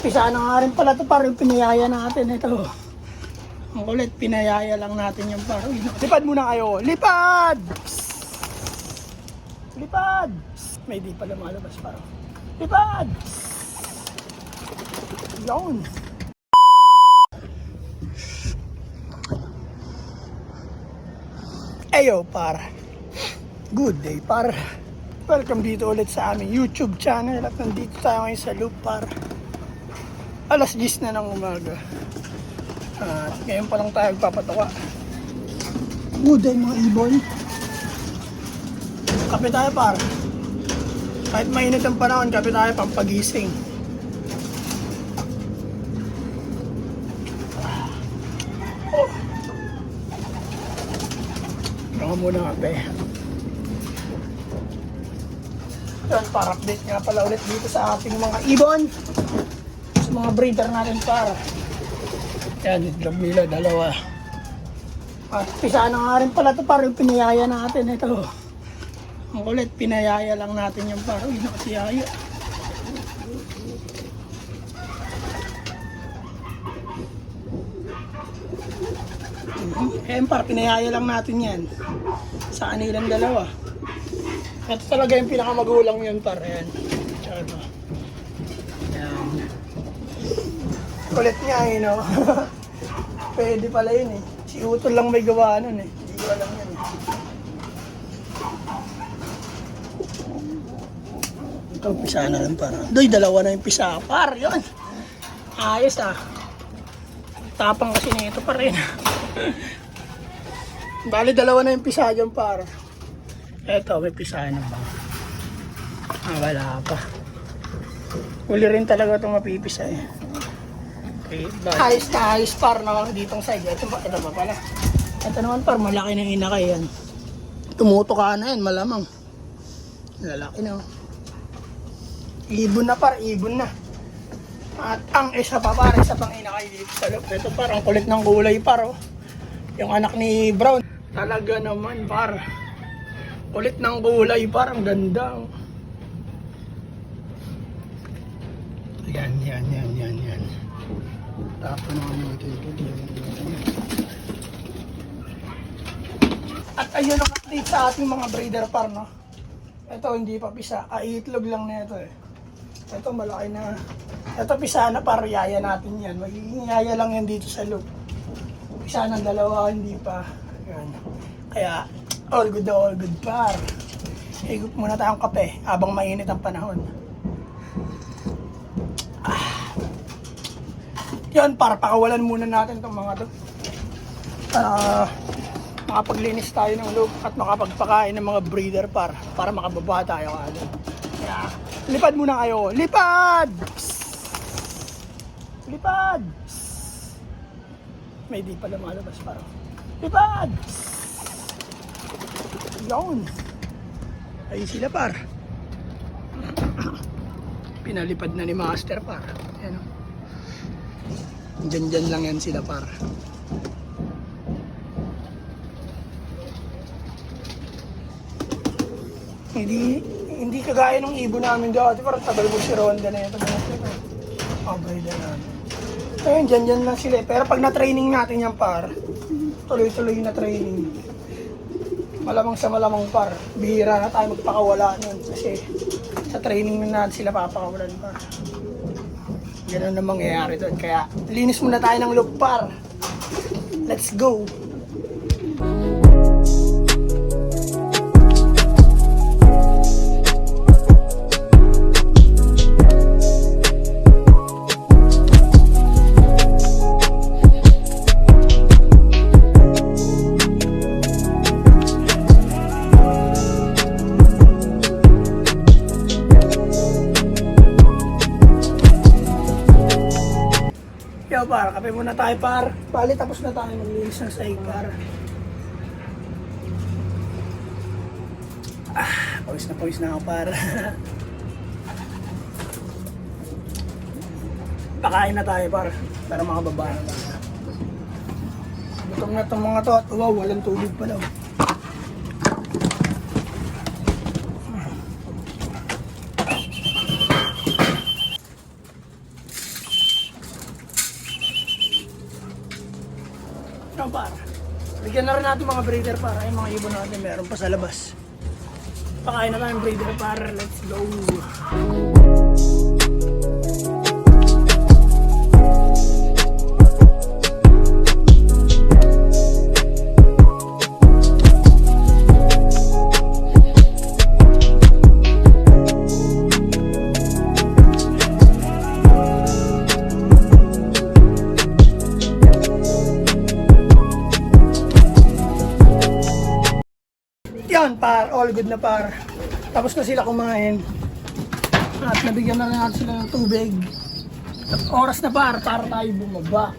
Pisa na nga rin pala ito parang pinayaya natin ito. Ang kulit, pinayaya lang natin yung paro. Lipad muna kayo. Lipad! Psst. Lipad! Psst. May di pala malabas paro. Lipad! Psst. Yun. Eyo par. Good day par. Welcome dito ulit sa aming YouTube channel. At nandito tayo ngayon sa loop par. Alas 10 na ng umaga. At ngayon pa lang tayo magpapatuka. Good day mga ibon. Kape tayo par. Kahit mainit ang panahon, kape tayo pampagising. Oh. Baka muna kape. Yan, para update nga pala ulit dito sa ating mga ibon. Sa mga breeder natin para. Yan, itlog nila, dalawa. At pisa na nga rin pala ito parang pinayaya natin ito. Ang kulit, pinayaya lang natin yung paro. Yun nakasiyaya. Ayan par, pinayaya lang natin yan. Sa kanilang dalawa. Ito talaga yung pinakamagulang yun par. Ayan. Tsaka ito. Ayan. Kulit niya eh, no? Pwede pala yun eh. Si Utol lang may gawa nun eh. Hindi ko alam yan eh. Ito, pisa na lang para. Doy, dalawa na yung pisa. Par, yun. Ayos ah. Tapang kasi nito pa rin. Bali, dalawa na yung pisa dyan par. Eto, may pisa na ba? Wala pa. Huli rin talaga itong mapipisa eh. Okay, ayos na ayos par na ditong side. Ito ba pala? Ito naman par, malaki ng inakay yan. Tumutuka na yan, malamang. Lalaki na. Ibon na par, ibon na. At ang isa pa par, isa pang inakay dito sa loob. Ito par, ang kulit ng kulay par oh. Yung anak ni Brown. Talaga naman par. Kulit ng kulay par, ang ganda. Yan. Tapos naman natin ito. At ayun ang update sa ating mga breeder par no. Ito hindi pa pisa, itlog lang na ito eh. Ito malaki na. Ito pisa na par, yaya natin yan. Magiging yaya lang yan dito sa loop. Pisa ng dalawa, hindi pa. Yan. Kaya all good par. Higup muna tayong kape habang mainit ang panahon. Yan par, pakawalan muna natin itong mga to. Makapaglinis tayo ng loob at makapagpakain ng mga breeder para makababa tayo agad. Kaya lipad muna kayo. Lipad! Psst. Lipad! Psst. May di pala malabas para. Lipad! Psst. Yun. Ayun sila par. Pinalipad na ni Master par. Ayan o. Dyan lang yan sila par. Hindi kagaya ng ibon namin dati. Parang tagal mo si Ronda na ito. Breeder namin. Ayun, dyan lang sila. Pero pag na-training natin yan par, tuloy-tuloy na training. Malamang sa malamang par. Bihira na tayo magpakawala nun. Kasi sa training na natin sila papakawalan par. Ganun na mangyayari doon. Kaya linis muna tayo ng loop par. Let's go! Par, kape muna tayo par. Bali, tapos na tayo maglinis ng sahig par. Pawis na ako par. Pakain na tayo par, para makababa na tayo. Gutom na itong mga to at wow, walang tulog pa daw. Yan par. Bigyan na rin natin mga breeder para yung mga ibon natin meron pa sa labas. Pakain na tayong breeder para. Let's go. Yan par, all good na par. Tapos na sila kumain. At nabigyan na rin natin sila ng tubig. At oras na par, para tayo bumaba.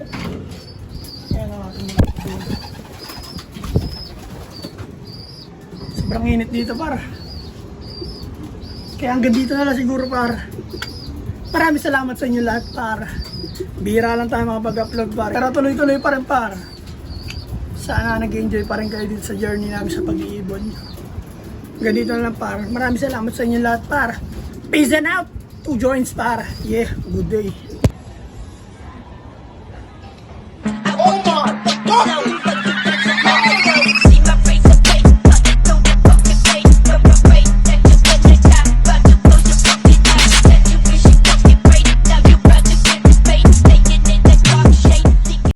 Yan ang ating mga tubig. Sobrang init dito par. Kaya hanggang dito na lang siguro par. Maraming salamat sa inyo lahat par. Bihira lang tayo makapag-upload par. Pero tuloy-tuloy pa rin par. Sana nag-enjoy pa rin kayo dito sa journey namin sa pag-iibon. Ganito na lang par. Maraming salamat sa inyo lahat par. Peace and out! 2 joints par. Yeah, good day. Oh my God!